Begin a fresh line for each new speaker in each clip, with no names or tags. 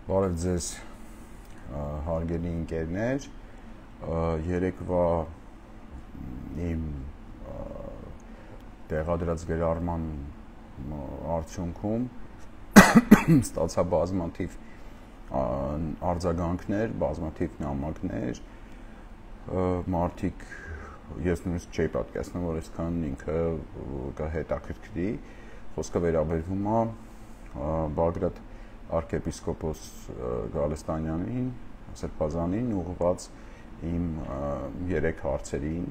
Բարև ձեզ հարգելի ընկերներ, երեկվա իմ տեղադրած գրառման արդյունքում ստացա բազմաթիվ արձագանքներ, բազմաթիվ նամակներ, մարդիկ ես նույնիսկ չէի պատկերացնում, որ այսքան ինքը կհետաքրքրի, խոսքը վերաբերվում է Բագրատ arczepiskopos Գալստանյանին, Սրբազանին ուղղված իմ 3 հարցերին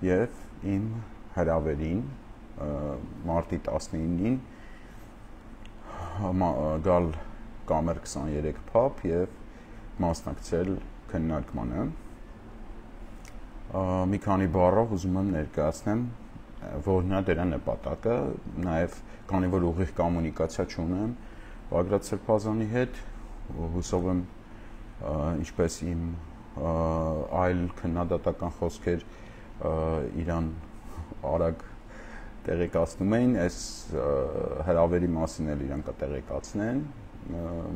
եւ իմ հրավերին մարտի 19-ին գալ Կամեր 23 փապ եւ մասնակցել քննարկմանը։ Մի քանի բառով ուզում եմ ներկայացնեմ որն է դրա նպատակը, նաեւ քանի որ ուղիղ կոմունիկացիա չունեմ Բագրատ Սրբազանի հետ, հուսով եմ ինչպես իմ այլ քննադատական խոսքեր իրան արագ տեղեկացնում էին, այս հրավերի մասին էլ իրան կտեղեկացնեն,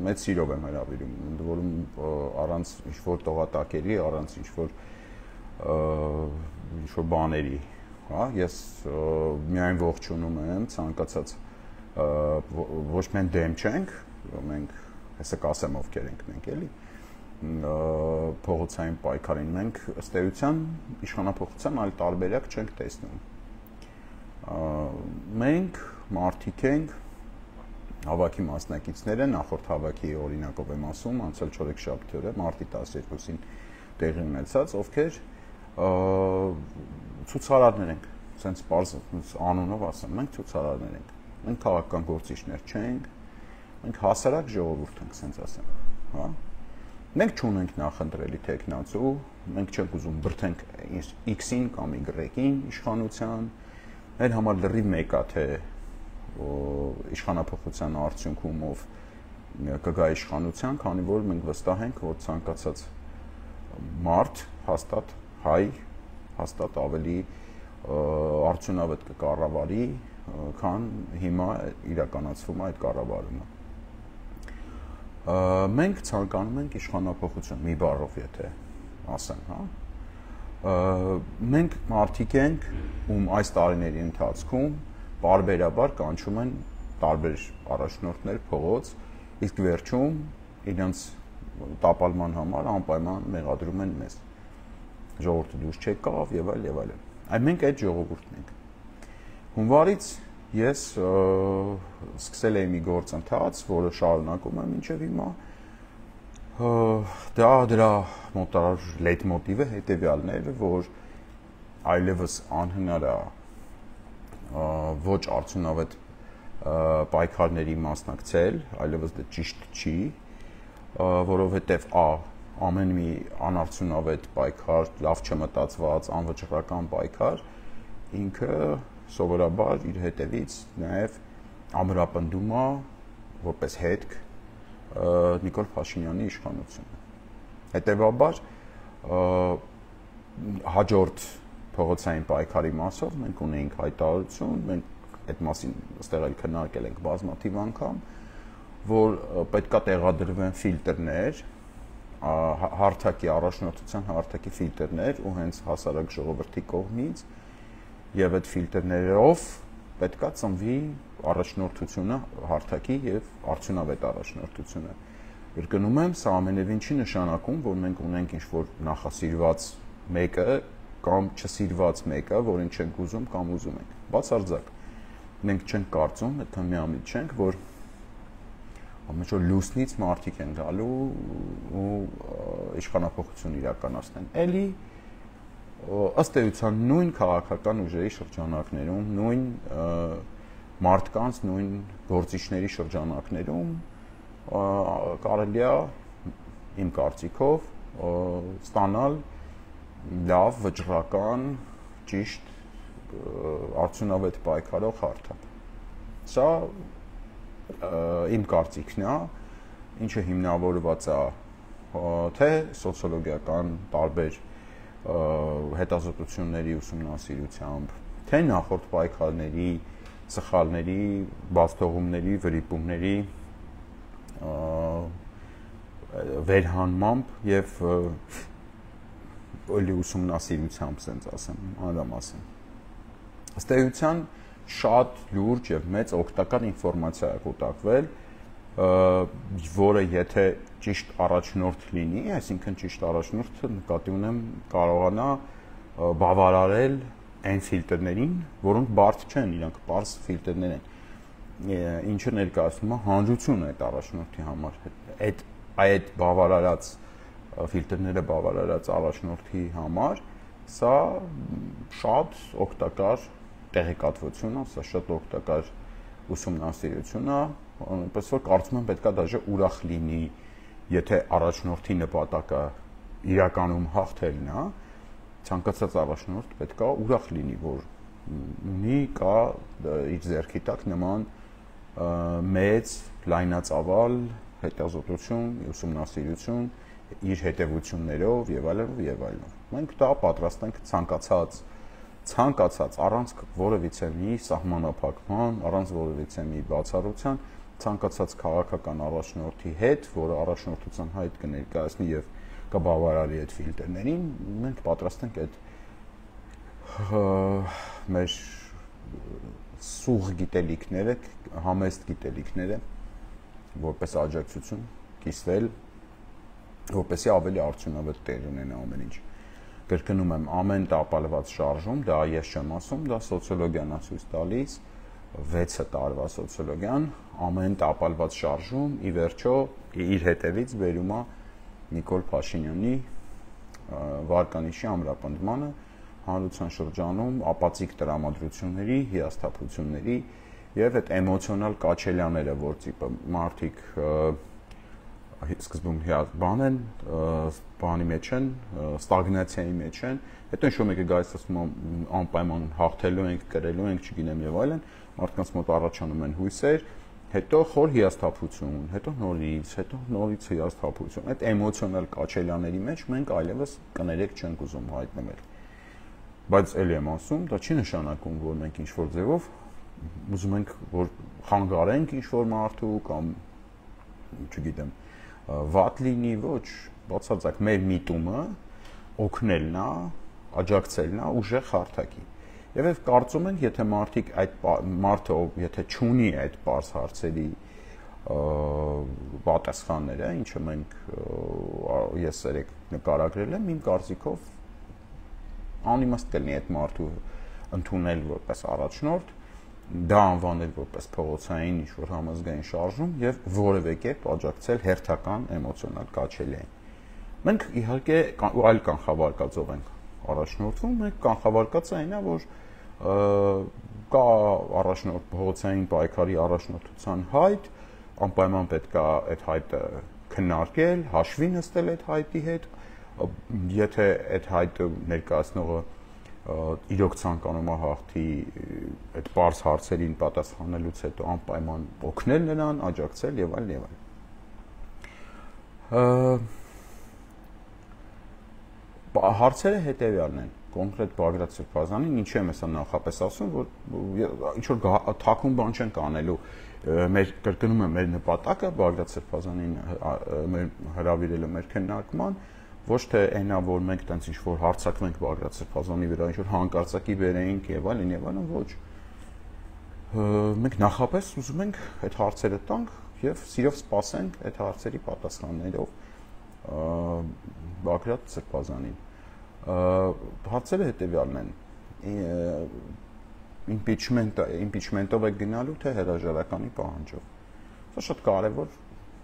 մեծ սիրով եմ հրավիրում, ընդ որում առանց ինչ-որ տողատակերի, առանց ինչ-որ բաների, հա, ես միայն ողջունում եմ ցանկացած ոչ մենք դեմ չենք, մենք հեսա կասեմ ովքեր ենք մենք էլի փողոցային պայքարին մենք ըստ էության իշխանապողության այլ տարբերակ չենք տեսնում մենք մարդիկ ենք հավաքի մասնակիցները նախորդ հավաքի օրինակով եմ ասում անցյալ չորեքշաբթի օրը մարտի 12-ին տեղի ունեցած ովքեր ցուցարարներ ենք sense բարձ անունով ասեմ մենք ցուցարարներ ենք մենք քաղաքական գործիչներ չենք, մենք հասարակ ժողովուրդ ենք, ասենց ասեմ, հա։ Մենք չունենք նախընտրելի տեխնացու, մենք չենք ուզում բրթենք X-ին կամ Y-ին իշխանության, մեր համար լրիվ մեկ է թե իշխանապողության արդյունքում ով կգա իշխանության, քանի որ մենք վստահ ենք, որ ցանկացած մարդ հաստատ հայ, հաստատ ավելի արդյունավետ կկառավարի քան հիմա իրականացվում է այդ կառավարումը։ Մենք ցանկանում ենք իշխանապողություն, մի բառով եթե ասեմ, հա։ Մենք մարդիկ ենք, ում այս տարիների ընթացքում բարբերաբար կանչում են տարբեր առաջնորդներ փողոց, իսկ վերջում իրենց տապալման համար անպայման մեղադրում են մեզ։ Ժողովուրդը դուրս չեկավ եւ այլ եւ այլն։ Այ մենք այդ ժողովուրդն ենք։ Հունվարից ես սկսել եմ մի գործընթաց, որը շարունակում եմ մինչև հիմա։ Դա դրա մոտարար լեյտմոտիվը հետևյալն էր, որ այլևս անհնար է ոչ արդյունավետ պայքարների մասնակցել, այլևս դա ճիշտ չի, որովհետև ամեն մի անարդյունավետ պայքար, լավ չմտածված, անվճռական պայքար ինքը սովորաբար իր հետևից նաև ամրապնդում է որպես հետք Նիկոլ Փաշինյանի իշխանությունը։ Հետևաբար հաջորդ փողոցային պայքարի մասով մենք ունեինք հայտարարություն, մենք այդ մասին այստեղ էլ քննարկել ենք բազմաթիվ անգամ, որ պետքա տեղադրվեն ֆիլտրներ, հարթակի առաջնորդության հարթակի ֆիլտրներ ու հենց հասարակ ժողովրդի կողմից եւ այդ ֆիլտրներով պետքա ծնվի առաջնորդությունը հարթակի եւ արդյունավետ առաջնորդությունը։ Երկնում եմ, սա ամենևին չի նշանակում, որ մենք ունենք ինչ-որ նախասիրված մեկը կամ չսիրված մեկը, որին չենք ուզում կամ ուզում ենք։ Բացարձակ մենք չենք կարծում, այդքան միամիտ չենք, որ ամեն ինչ լուսնից մարդիկ են գալու ու իշխանապողություն իրականացնեն։ Էլի ըստ էության նույն քաղաքական ուժերի շրջանակներում, նույն մարդկանց, նույն գործիչների շրջանակներում կարելի է իմ կարծիքով ստանալ լավ, վճռական, ճիշտ, արդյունավետ պայքարող հարթակ։ Սա իմ կարծիքն է, ինչը հիմնավորված է թե սոցիոլոգիական տարբեր հետազոտությունների ուսումնասիրությամբ, թե նախորդ պայքարների, սխալների, բացթողումների, վրիպումների վերհանմամբ եւ էլի ուսումնասիրությամբ, ասենց ասեմ, անդամասն։ Ըստ էության շատ լուրջ եւ մեծ օգտակար ինֆորմացիա է կուտակվել, որը եթե ճիշտ առաջնորդ լինի, այսինքն ճիշտ առաջնորդը նկատի ունեմ կարողանա բավարարել այն ֆիլտրներին, որոնք բարդ չեն, իրանք պարզ ֆիլտրներ են, ինչը ներկայացնում է հանրությունը այդ առաջնորդի համար, այդ բավարարած ֆիլտրները բավարարած առաջնորդի համար, սա շատ օգտակար տեղեկատվություն է, սա շատ օգտակար ուսումնասիրություն է, այնպես որ կարծում եմ պետքա դաժե ուրախ լինի, եթե առաջնորդի նպատակը իրականում հաղթելն է, ցանկացած առաջնորդ պետքա ուրախ լինի, որ ունի կա իր ձեռքի տակ նման մեծ լայնածավալ հետազոտություն, ուսումնասիրություն իր հետևություններով եւ այլն։ Մենք դա պատրաստ ենք ցանկացած առանց որևիցե մի սահմանափակման, առանց որևիցե մի բացառության, ցանկացած քաղաքական առաջնորդի հետ, որը առաջնորդության հայտ կներկայացնի եւ կբավարարի այդ ֆիլտրներին, մենք պատրաստ ենք այդ մեր սուղ գիտելիքները, համեստ գիտելիքները որպես աջակցություն կիսվել, որպեսզի ավելի արդյունավետ տեղ ունենա ամեն ինչ։ Կրկնում եմ, ամեն տապալված շարժում, դա ես չեմ ասում, դա սոցիոլոգիան է ցույց տալիս, 6 տարվա սոցիոլոգիան, ամեն տապալված շարժում ի վերջո իր հետևից բերում է Նիկոլ Փաշինյանի վարկանիշի ամրապնդմանը հանրության շրջանում ապացիկ տրամադրությունների, հիասթափությունների եւ այդ էմոցիոնալ կաչելյաները, որ տիպը մարդիկ սկզբում բան են, բանի մեջ են, ստագնացիայի մեջ են, հետո ինչ-որ մեկը գալիս ասում անպայման հաղթելու ենք, կրելու ենք, չգիտեմ եւ այլն, մարդկանց մոտ առաջանում են հույսեր, հետո խոր հիասթափություն, հետո նորից հիասթափություն։ Այդ էմոցիոնալ կաչելյաների մեջ մենք այլևս կներեք չենք ուզում հայտնվել։ Բայց ելի եմ ասում, դա չի նշանակում, որ մենք ինչ-որ ձևով ուզում ենք, որ խանգարենք ինչ-որ մարդու կամ չգիտեմ, վատ լինի, ոչ, բացարձակ մեր միտումը օգնելն է, աջակցելն է ուժեղ հարթակի։ Եվ ես կարծում եմ, եթե մարդը եթե չունի այդ պարզ հարցերի պատասխանները, ինչը ես երեք նկարագրել եմ, իմ կարծիքով անիմաստ կլինի այդ մարդու ընդունել որպես առաջնորդ, դա անվանել որպես փողոցային ինչ-որ համազգային շարժում եւ որևէ կերպ աջակցել հերթական էմոցիոնալ կաչելիային։ Մենք իհարկե այլ կանխավարկածով ենք առաջնորդվում, մենք կանխավարկածը այնա, որ կա առաջնորդ փողոցային պայքարի առաջնորդության հայտ, անպայման պետք է այդ հայտը քննարկել, հաշվի նստել այդ հայտի հետ, եթե այդ հայտը ներկայացնողը իրոք ցանկանում է հաղթի այդ բարձ հարցերին պատասխանելուց հետո անպայման օգնել նրան, աջակցել եւ այլն եւ այլն։ Հարցերը հետեւյալն են, կոնկրետ Բագրատ Սրբազանին, ինչու եմ հեսա նախապես ասում, որ ինչ որ թաքուն բան չենք անելու, մեր կրկնում եմ մեր նպատակը Բագրատ Սրբազանին հրավիրելը մեր քննարկման ոչ թե այնա, որ մենք տենց ինչ-որ հարցակվենք Բագրատ Սրբազանի վրա, ինչ-որ հանկարծակի բերեինք եւ այլն, ոչ։ Մենք նախապես ուզում ենք այդ հարցերը տանք եւ սիրով սպասենք այդ հարցերի պատասխաններով Բագրատ Սրբազանին։ Հարցերը հետեւյալն են. impeachment-ով է գնալու թե հրաժարականի պահանջով։ Սա շատ կարեւոր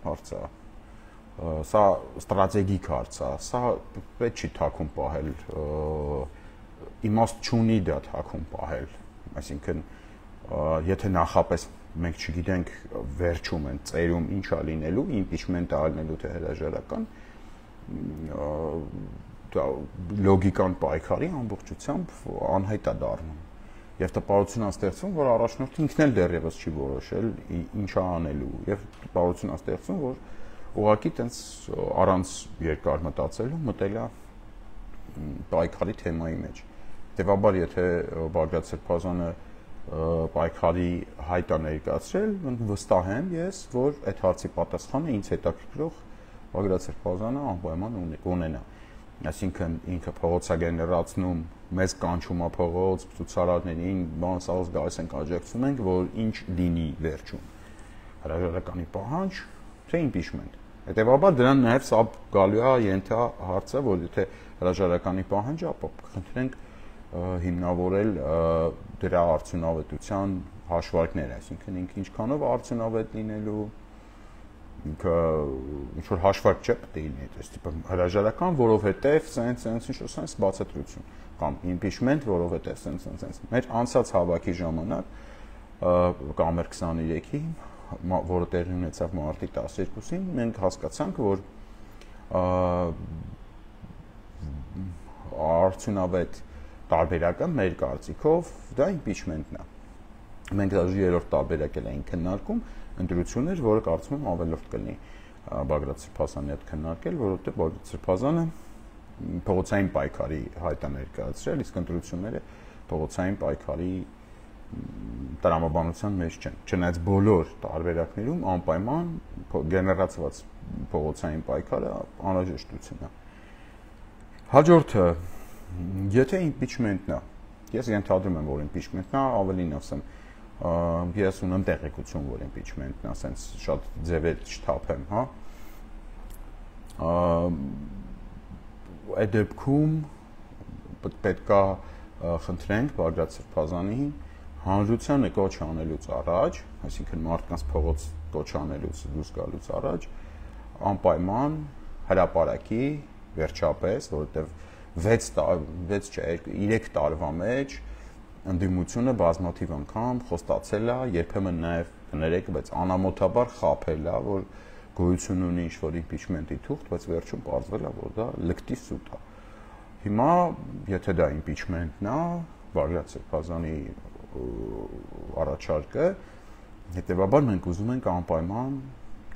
հարց է։ Սա ստրատեգիկ հարց է, սա պետք չի թաքուն պահել, իմաստ չունի դա թաքուն պահել, այսինքն եթե նախապես մենք չգիտենք վերջում են ծերում ինչ է լինելու, impeachment-ը ալնելու թե հրաժարական, դա լոգիկան պայքարի ամբողջությամբ անհայտ է դառնում։ Եվ տպավորություն է ստեղծվում, որ առաջնորդը ինքն էլ դեռևս չի որոշել ինչ է անելու, եւ տպավորություն է ստեղծվում, որ ուղղակի տենց առանց երկար մտածելու մտել է պայքարի թեմայի մեջ։ Հետևաբար, եթե Բագրատ Սրբազանը պայքարի հայտ է ներկայացրել, վստահ եմ ես, որ այդ հարցի պատասխանը ինձ հետաքրքրող Բագրատ Սրբազանը անպայման ունենա։ Այսինքն ինքը փողոցագեներացնում, մեծ կանչումա փողոց, ցուցարարներին, բան սաղ գալիս ենք աջակցում ենք, որ ինչ լինի վերջում։ Հրաժարականի պահանջ, թե impeachment։ Հետևաբար դրան նաև սա գալու է ենթա հարցը, որ եթե հրաժարականի պահանջ, ապա կխնդրենք հիմնավորել դրա արդյունավետության հաշվարկներ, այսինքն ինքը ինչքանով արդյունավետ լինելու, ինքը ինչ որ հաշվարկ չէ պետք է լինի, այս տիպը հրաժարական, որովհետև սենց ինչ-որ բացատրություն կամ impeachment, որովհետև սենց։ Մեր անցած հավաքի ժամանակ կամեր 23-ի, որը տեղի ունեցավ մարտի 12-ին, մենք հասկացանք, որ արդյունավետ տարբերակը մեր կարծիքով դա impeachment-ն է։ Մենք դաժե երրորդ տարբերակել էինք քննարկում, ընտրություններ, որը կարծում եմ ավելորդ կլինի Բագրատ Սրբազանի հետ քննարկել, որովհետև Բագրատ Սրբազանը փողոցային պայքարի հայտ է ներկայացրել, իսկ ընտրությունները փողոցային պայքարի տրամաբանության մեջ չեն։ Չնայած բոլոր տարբերակներում անպայման գեներացված փողոցային պայքարը անհրաժեշտություն է։ Հաջորդը, եթե impeachment-ն է, ես ենթադրում եմ, որ impeachment-ն է, ավելին ասեմ, ես ունեմ տեղեկություն, որ impeachment-ն է, ասենց շատ ձևեր չթափեմ, հա։ Այդ դեպքում պետք է խնդրենք Բագրատ Սրբազանին հանրությանը կոչ անելուց առաջ, այսինքն մարդկանց փողոց կոչ անելուց դուրս գալուց առաջ, անպայման հրապարակի վերջապես, որովհետև 3 տարվա մեջ ընդդիմությունը բազմաթիվ անգամ խոստացել է, երբեմն նաև կներեք, բայց անամոթաբար խաբել է, որ գոյություն ունի ինչ-որ impeachment-ի թուղթ, բայց վերջում պարզվել է, որ դա լկտի սուտ է։ Հիմա, եթե դա impeachment-ն է, Բագրատ Սրբազանի առաջարկը, հետևաբար մենք ուզում ենք անպայման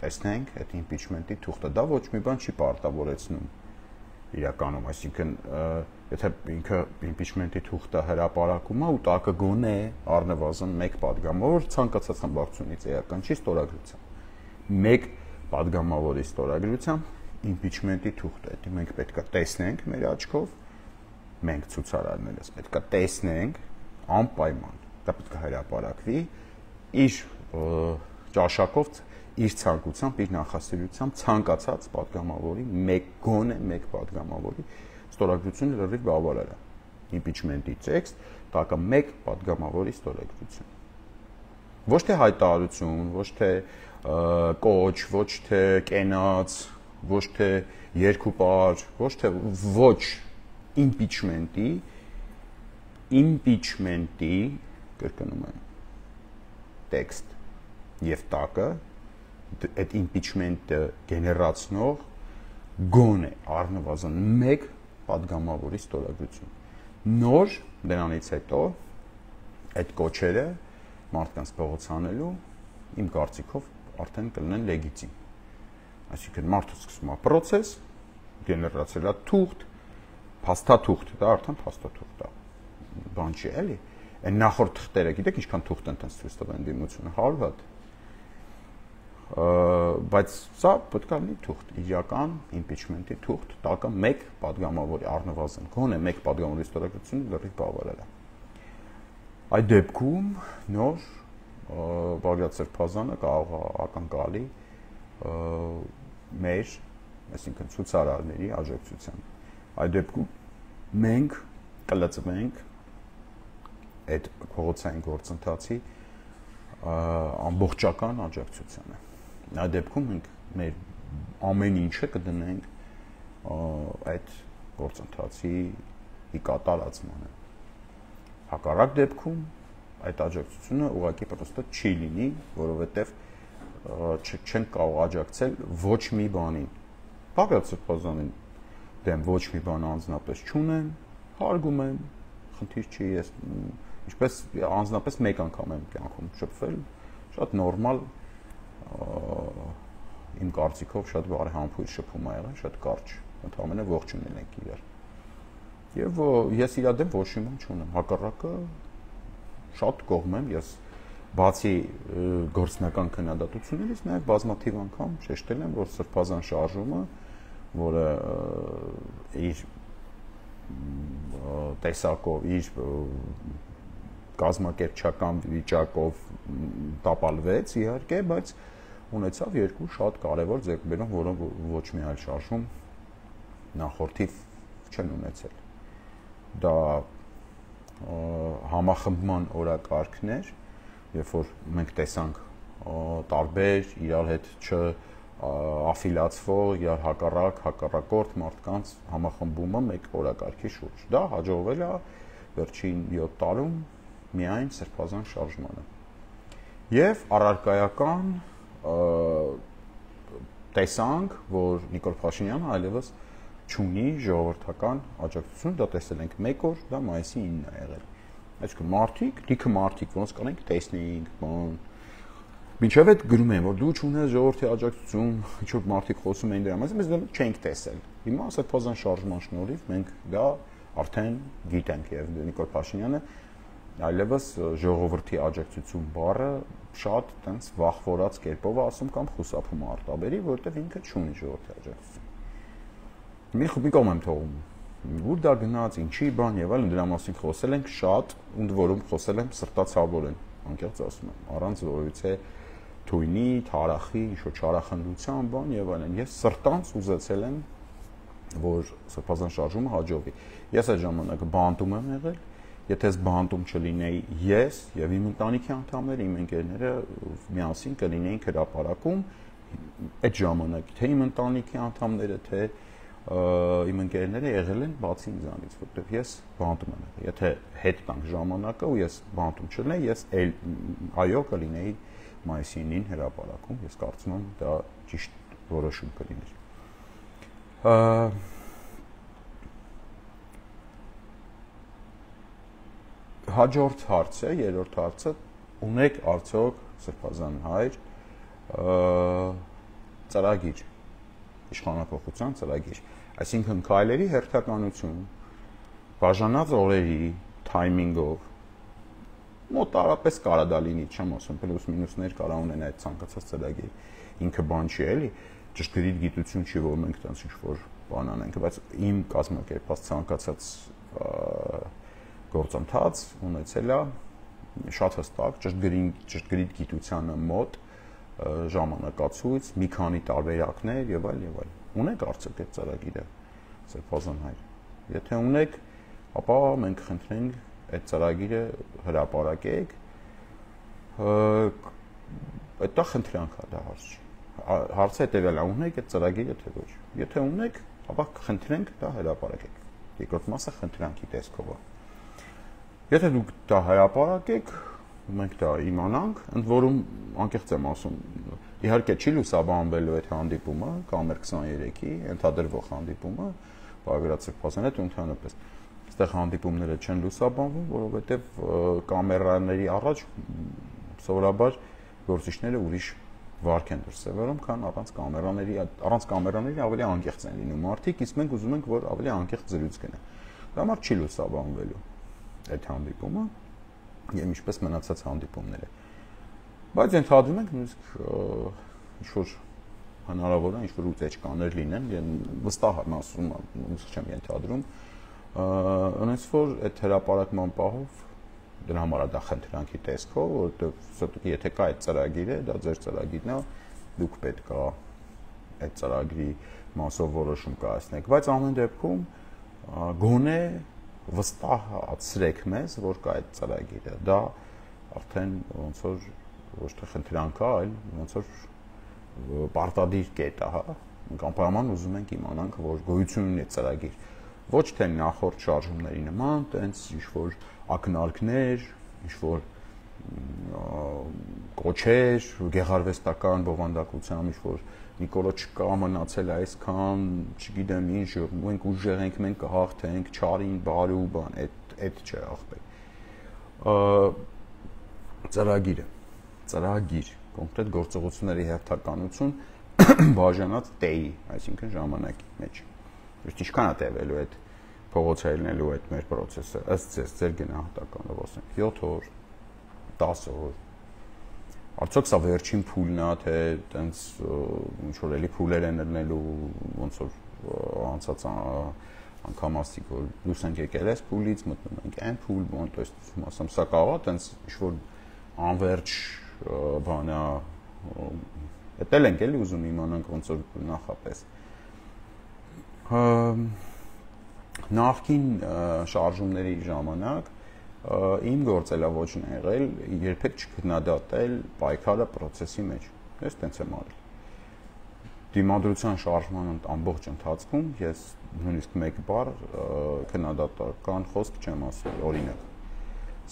տեսնենք այդ impeachment-ի թուղթը, դա ոչ մի բան չի պարտավորեցնում իրականում, այսինքն եթե ինքը impeachment-ի թուղթը հրապարակում է ու տակը գոնե առնվազն 1 պատգամավոր ցանկացած խմբակցությունից էական չի ստորագրությամբ։ 1 պատգամավորի ստորագրությամբ impeachment-ի թուղթը, դա մենք պետք է տեսնենք մեր աչքով, մենք ցուցարարներս պետք է տեսնենք անպայման, դա պետք է հրապարակվի իր ճաշակով, իր ցանկությամբ, իր նախասիրությամբ ցանկացած պատգամավորի գոնե 1 պատգամավորի ստորագրությունը լրիվ բավարար է։ Impeachment-ի տեքստ, տակը 1 պատգամավորի ստորագրություն։ Ոչ թե հայտարարություն, ոչ թե կոչ, ոչ թե կենաց, ոչ թե երկուպար, ոչ թե ոչ impeachment-ի կրկնում եմ տեքստ եւ տակը այդ impeachment-ը գեներացնող գոնե առնվազն 1 պատգամավորի ստորագրություն։ Նոր դրանից հետո այդ կոչերը մարդկանց փողոց անելու իմ կարծիքով արդեն կլինեն լեգիտիմ։ Այսինքն մարդը սկսում է process, գեներացել է թուղթ, փաստաթուղթ, դա արդեն փաստաթուղթ է։ Բան չի էլի։ Այն նախորդ թղթերը, գիտեք ինչքան թուղթ են տենց ցույց տվել դիմությունը 100 հատ։ Բայց սա պետք է լինի թուղթ, իրական impeachment-ի թուղթ, տակը 1 պատգամավորի առնվազն, գոնե 1 պատգամավորի ստորագրությունը լրիվ բավարար է։ Այդ դեպքում նոր Բագրատ Սրբազանը կարող է ակնկալի մեր, այսինքն ցուցարարների աջակցության։ Այդ դեպքում մենք կլծվենք այդ փողոցային գործընթացի ամբողջական աջակցությանը։ Այդ դեպքում մենք մեր ամեն ինչը կդնենք այդ գործընթացի կատարածմանը։ Հակառակ դեպքում այդ աջակցությունը ուղղակի պրոստը չի լինի, որովհետև չեն կարող աջակցել ոչ մի բանին։ Բագրատ Սրբազանին դեմ ոչ մի բան անձնապես չունեմ, հարգում եմ, խնդիր չի, ես ինչպես անձնապես մեկ անգամ եմ կյանքում շփվել, շատ նորմալ իմ կարծիքով շատ բարեհամբույր շփում ա եղել, շատ կարճ, ընդհանրապես ողջունել ենք իրար։ Եվ ես իր դեմ ոչ մի բան չունեմ, հակառակը շատ կողմ եմ, ես բացի գործնական քննադատություններից նաև բազմաթիվ անգամ շեշտել եմ, որ սրբազան շարժումը, որը իր տեսակով, իր կազմակերպչական վիճակով տապալվեց իհարկե, բայց ունեցավ երկու շատ կարևոր ձեռքբերում, որոնք ոչ մի այլ շարժում նախորդիվ չեն ունեցել։ Դա համախմբման օրակարգներ, երբ որ մենք տեսանք տարբեր իրար հետ չաֆիլացվող, իրար հակառակորդ մարդկանց համախմբումը մեկ օրակարգի շուրջ։ Դա հաջողվել է վերջին 7 տարում միայն սրբազան շարժմանը։ Եվ առարկայական տեսանք, որ Նիկոլ Փաշինյանը այլևս չունի ժողովրդական աջակցություն, դա տեսել ենք 1 օր, դա մայիսի 9-ն է եղել։ Այսինքն մարդիկ, լիքը մարդիկ, ոնց կանենք տեսնեինք, բան։ Մինչև այդ գրում են, որ դու չունես ժողովրդի աջակցություն, ինչ-որ մարդիկ խոսում էին դրա մասին, mēs դա չենք տեսել։ Հիմա սրբազան շարժման շնորհիվ մենք դա արդեն գիտենք եւ Նիկոլ Փաշինյանը այլևս ժողովրդի աջակցություն բառը շատ տենց վախվորած կերպով ասում կամ խուսափում արտաբերի, որովհետեւ ինքը չունի ժողովրդի աջակցություն։ Մի կողմ եմ թողում, ուր դա գնաց, ինչի բան եւ այլն, դրա մասին խոսել ենք շատ, ընդ որում խոսել եմ սրտացավորեն, անկեղծ ասում եմ, առանց որևիցե թույնի, թարախի, ինչ-որ չարախնդության բան եւ այլն։ Ես սրտանց ուզեցել եմ, որ սրբազան շարժումը հաջողվի։ Ես այդ ժամանակ բանտում եմ եղել, եթե այս բանտում չլինեի ես եւ իմ ընտանիքի անդամները, իմ ընկերները միասին կլինեինք հրապարակում, այդ ժամանակ թե իմ ընտանիքի անդամները, թե իմ ընկերները եղել են բացի ինձանից, որտեղ ես բանտում եմ եղել։ Եթե հետ տանք ժամանակը ու ես բանտում չլինեի, ես այո կլինեի մայիսի 9-ին հրապարակում, ես կարծում եմ դա ճիշտ որոշում կլիներ։ Հաջորդ հարցը, երրորդ հարցը, ունեք արդյոք սրբազան հայր ծրագիր, իշխանապողության ծրագիր, այսինքն քայլերի հերթականություն, բաժանած օրերի թայմինգով, մոտարապես կարա դա լինի, չեմ ասում, պլյուս մինուսներ կարա ունենա այդ ցանկացած ծրագիր, ինքը բան չի էլի, ճշգրիտ գիտություն չի, որ մենք տենց ինչ-որ բան անենք, բայց իմ կազմակերպած ցանկացած գործընթաց ունեցել է շատ հստակ ճշգրիտ գիտությանը մոտ ժամանակացույց, մի քանի տարբերակներ եւ այլ եւ այլ։ Ունեք արդյոք այդ ծրագիրը սրբազան հայր։ Եթե ունեք, ապա մենք խնդրենք այդ ծրագիրը հրապարակեք։ Դա խնդրանք է, դա հարց չի։ Հարցը հետեւյալն է, ունեք այդ ծրագիրը թե ոչ։ Եթե ունեք, ապա խնդրենք դա հրապարակեք։ Երկրորդ մասը խնդրանքի տեսքով է։ Եթե դուք դա հրապարակեք, մենք դա իմանանք, ընդ որում անկեղծ եմ ասում, իհարկե չի լուսաբանվելու այդ հանդիպումը, կամեր 23-ի ընդհանրվող հանդիպումը, Պարագրաց սրբազան հետ ընդհանրապես։ Այստեղ հանդիպումները չեն լուսաբանվում, որովհետև կամերաների առաջ սովորաբար գործիչները ուրիշ վարք են դրսևորում, քան առանց կամերաների ավելի անկեղծ են լինում մարդիկ, իսկ մենք ուզում ենք, որ ավելի անկեղծ զրույց գնա։ Դա համար չի լուսաբանվելու այդ հանդիպումը եւ ինչպես մնացած հանդիպումները։ Բայց ընդհանրում ենք նույնիսկ ինչ-որ հնարավոր է ինչ-որ ուծեչկաներ լինեն, եւ վստահ եմ ասում, նույնիսկ չեմ ենթադրում, ունես որ այդ հրապարակման պահով դրա համար է դա խնդրանքի տեսքով, որովհետեւ եթե կա այդ ծրագիրը, դա ձեր ծրագիրն է, դուք պետք է այդ ծրագրի մասով որոշում կայացնեք, բայց ամեն դեպքում գոնե վստահացրեք մեզ, որ կա այդ ծրագիրը, դա արդեն ոնց որ ոչ թե խնդրանք է, այլ ոնց որ պարտադիր կետ է, հա, մենք անպայման ուզում ենք իմանանք, որ գոյություն ունի ծրագիր, ոչ թե նախորդ շարժումների նման, տենց ինչ-որ ակնարկներ, ինչ-որ կոչեր, գեղարվեստական բովանդակությամբ, ինչ-որ Նիկոլը չկա, մնացել է այսքան, չգիտեմ ինչ, մենք ուժեղ ենք, մենք կհաղթենք, չարին, բարու, բան, այդ չէ ախպեր։ Ծրագիր, կոնկրետ գործողությունների հերթականություն բաժանած տեի, այսինքն ժամանակի մեջ։ Իսկ ինչքան է տևելու այդ փողոցայինելու այդ մեր process-ը, ըստ ձեր գնահատականով ասենք 7 օր, 10 օր, Արդյոք սա վերջին փուլն է, թե տենց ինչ որ էլի փուլեր են ելնելու, ոնց որ անցած անգամ ասիկ որ դուրս ենք եկել այս փուլից, մտնում ենք այն փուլ, բան, то есть ասեմ, սա կարող է տենց ինչ որ անverջ բան է, դել ենք էլի ուզում իմանանք ոնց որ նախապես։ Նախքին շարժումների ժամանակ իմ գործելավոճն է եղել երբեք չքննադատել պայքարը process-ի մեջ։ Ես տենց եմ արել։ Դիմադրության շարժման ամբողջ ընթացքում ես նույնիսկ մեկ բառ քննադատական խոսք չեմ ասել, օրինակ։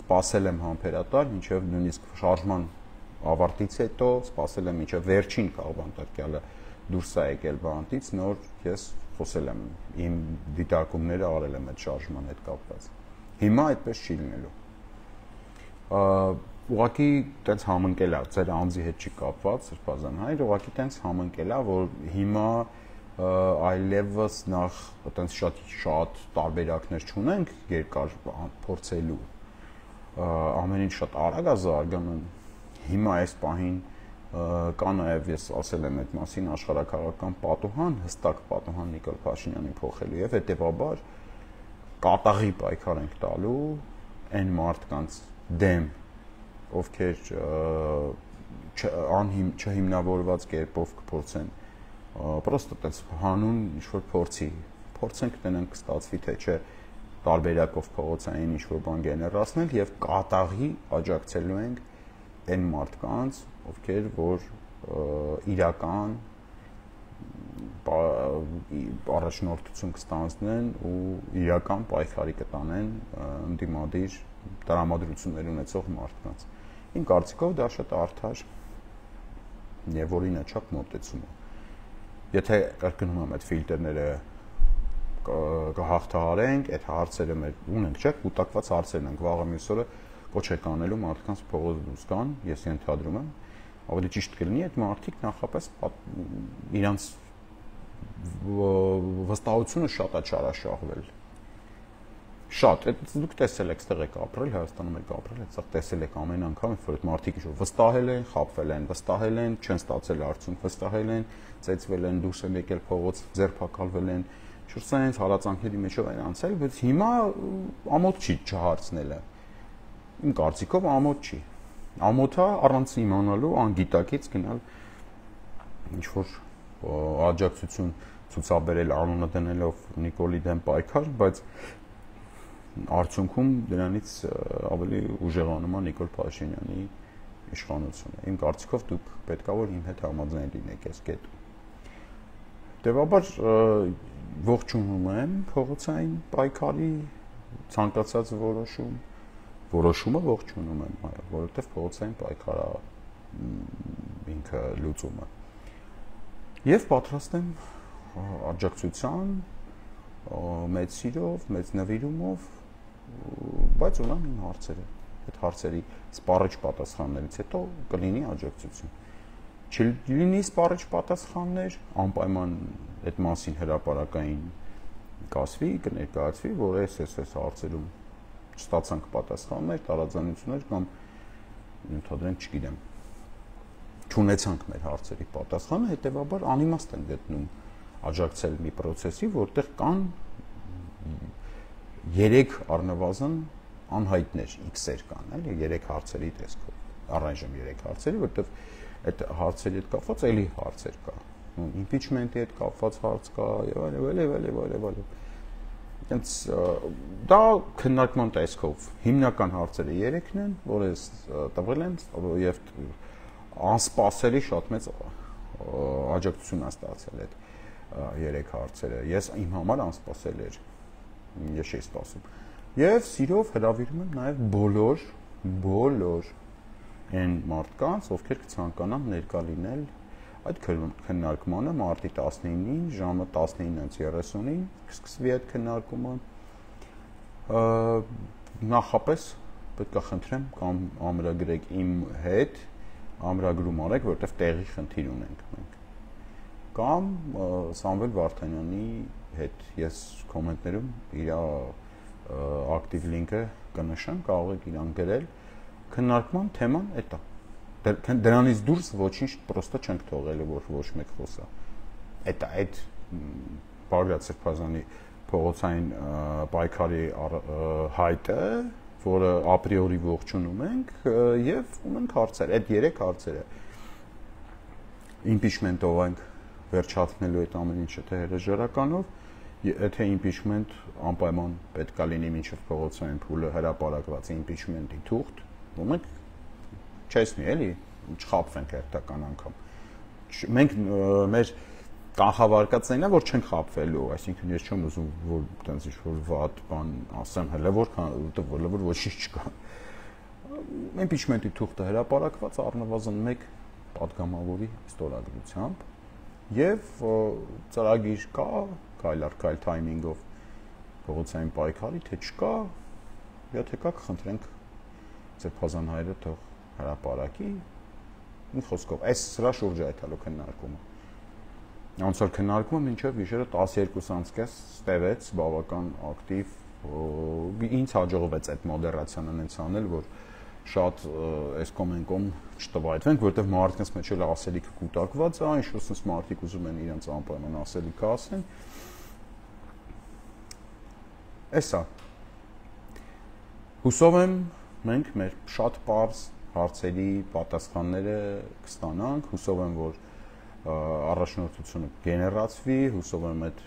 Սպասել եմ համբերատար, մինչև նույնիսկ շարժման ավարտից հետո սպասել եմ մինչև վերջին կաղբանտարկյալը դուրս է եկել բանտից, նոր ես խոսել եմ, իմ դիտարկումները արել եմ այդ շարժման հետ կապված։ Հիմա այդպես չի լինելու։ Ուղղակի տենց համընկել է, ձեր անձի հետ չի կապված, սրբազան հայր, ուղղակի տենց համընկել է, որ հիմա այլևս նախ տենց շատ տարբերակներ չունենք երկար փորձելու, ամեն ինչ շատ արագ է զարգանում։ Հիմա այս պահին կա նաև ես ասել եմ այդ մասին աշխարհակաղակական պատուհան, հստակ պատուհան Նիկոլ Փաշինյանին փոխելու եւ հետեւաբար կատաղի պայքար ենք տալու այն մարդկանց դեմ, ովքեր չհիմնավորված կերպով կփորձեն պրոստը տես հանուն ինչ-որ փորձենք տնենք կստացվի թե չէ տարբերակով փողոցային ինչ-որ բան գեներացնել եւ կատաղի աջակցելու ենք այն մարդկանց, ովքեր որ իրական առաջնորդություն կստանձնեն ու իրական պայքարի կտանեն ընդդիմադիր տրամադրություններ ունեցող մարդկանց։ Իմ կարծիքով դա շատ արդար եւ օրինաչափ մոտեցում է։ Եթե կրկնում եմ այդ ֆիլտրները կհաղթահարենք, այդ հարցերը մեր ունենք, չէ՞, կուտակված հարցերն ենք, վաղը մյուս օրը կոչ եք անելու մարդկանց փողոց դուրս գան, ես ենթադրում եմ, ավելի ճիշտ կլինի այդ մարդիկ նախապես իրանց վստահությունը շատ է չարաշահվել։ Շատ, դուք տեսել եք, ստեղ եք ապրել, Հայաստանում եք ապրել, այդտեղ տեսել եք ամեն անգամ, որ այդ մարդիկ ինչ-որ վստահել են, խաբվել են, վստահել են, չեն ստացել արդյունք, վստահել են, ծեծվել են, դուրս են եկել փողոց, ձերբակալվել են, շուրջ հարածանքների մեջով են անցել, բայց հիմա ամոթ չի չհարցնելը։ Իմ կարծիքով ամոթ չի։ Ամոթա առանց իմանալու անգիտակից գնալ ինչ-որ աջակցություն ցուցաբերել անունը դնելով Նիկոլի դեմ պայքար, բայց արդյունքում դրանից ավելի ուժեղանում է Նիկոլ Փաշինյանի իշխանությունը։ Իմ կարծիքով դուք պետքա որ իմ հետ համաձայն լինեք այս կետում։ Հետևաբար ողջունում եմ փողոցային պայքարի ցանկացած որոշումը ողջունում եմ, որովհետև փողոցային պայքարը ինքը լուծումը։ Եվ պատրաստ եմ աջակցության, մեծ սիրով, մեծ նվիրումով, բայց ունեմ իմ հարցերը։ Այդ հարցերի սպառիչ պատասխաններից հետո կլինի աջակցություն։ Չլինի սպառիչ պատասխաններ, անպայման այդ մասին հրապարակային կասվի, կներկայացվի, որ այս հարցերում չստացանք պատասխաններ, տարաձայնություններ կամ ընդհանրեն չգիտեմ չունեցանք մեր հարցերի պատասխանը, հետեւաբար անիմաստ են գտնում աջակցել մի process-ի, որտեղ կան 3 առնվազն անհայտներ X-եր կան, էլի 3 հարցերի տեսքով, առայժմ 3 հարցերի, որտեղ այդ հարցերի հետ կապված էլի հարցեր կա, impeachment-ի հետ կապված հարց կա եւ այլն։ Դա քննարկման տեսքով հիմնական հարցերը 3-ն են, որ ես տվել եմ եւ անսպասելի շատ մեծ աջակցություն է ստացել այդ 3 հարցերը։ Ես իմ համար անսպասելի էր։ Ես չէի սպասում։ Եվ սիրով հրավիրում եմ նաև բոլոր այն մարդկանց, ովքեր կցանկանան ներկա լինել այդ քննարկմանը մարտի 19-ին ժամը 19:30-ին կսկսվի այդ քննարկումը։ Նախապես պետք է խնդրեմ կամ ամրագրեք իմ հետ, ամրագրում արեք, որովհետև տեղի խնդիր ունենք մենք։ Կամ Սամվել Վարդանյանի հետ ես կոմենտներում իր ակտիվ լինքը կնշեմ, կարող եք իրան գրել։ Քննարկման թեման էդ է։ դրանից դուրս ոչինչ պրոստը չենք թողելու, որ ոչ մեկ խոսա։ Այդ Բաղդադ Սրբազանի փողոցային պայքարի հայտը, որը ապրիորի ողջունում ենք եւ ունենք հարցեր, այդ 3 հարցերը։ Impeachment-ով ենք վերջացնելու այդ ամեն ինչը թե հրաժարականով, եթե impeachment անպայման պետք է լինի մինչև փողոցային փուլը հրապարակված impeachment-ի թուղթ, ու մենք չեսնի էլի, չխաբվենք հերթական անգամ։ Մենք մեր կանխավարկածն է, որ չենք խաբվելու, այսինքն ես չեմ ուզում, որ տենց ինչ-որ վատ բան ասեմ, հələ որ ոչինչ չկա։ Impeachment-ի թուղթը հրապարակված առնվազն 1 պատգամավորի ստորագրությամբ եւ ծրագիր կա, քայլ առ քայլ թայմինգով փողոցային պայքարի, թե չկա, եթե կա, կխնդրենք Սրբազան հայրը թող հրապարակի։ Մի խոսքով, այս սրա շուրջ է այդ հալու քննարկումը։ Ոնց որ քննարկումը մինչև գիշերը 12:30 ստեղեց բավական ակտիվ, ինձ հաջողվեց այդ մոդերացիան այնց անել, որ շատ այս կոմենկոմ չտվայտվենք, որովհետև մարդկանց մեջ էլ ասելիքը կուտակված է, ինչ որ sense մարդիկ ուզում են իրենց անպայման ասելիքը ասեն։ Էսա։ Հուսով եմ մենք մեր շատ པարզ հարցերի պատասխանները կստանանք, հուսով եմ որ առաջնորդությունը գեներացվի, հուսով եմ այդ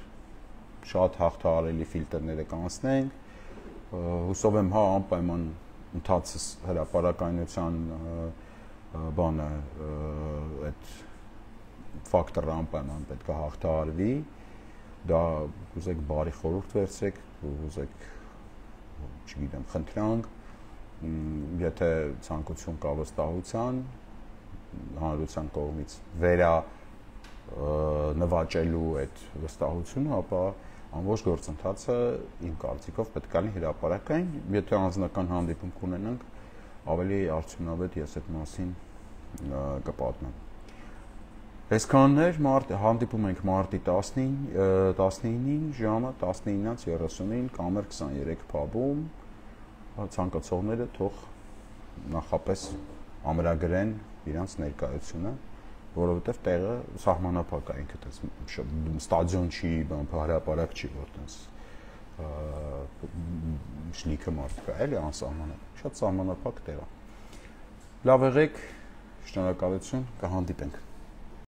շատ հաղթահարելի ֆիլտրները կանցնենք, հուսով եմ հա անպայման ընդհանրապես հրապարակայնության բանը այդ ֆակտորը անպայման պետք է հաղթահարվի, դա ուզեք բարի խորհուրդ վերցրեք, ուզեք չգիտեմ խնդրանք, եթե ցանկություն կա վստահության հանրության կողմից վերա նվաճելու այդ վստահությունը, ապա ամբողջ գործընթացը իմ կարծիքով պետք է լինի հրապարակային, եթե անձնական հանդիպում կունենանք, ավելի արդյունավետ ես այդ մասին կպատմեմ։ Այսքաններ հանդիպում ենք մարտի 19-ին ժամը 19:30-ին Կամեր 23 փաբում, ցանկացողները թող նախապես ամրագրեն իրանց ներկայությունը, որովհետև տեղը սահմանափակ է, ինքը տես ստադիոն չի, հրապարակ չի, որ տես շնիկը մարդ կա, էլի անսահմանափակ, շատ սահմանափակ տեղ է։ Լավ եղեք, շնորհակալություն, կհանդիպենք։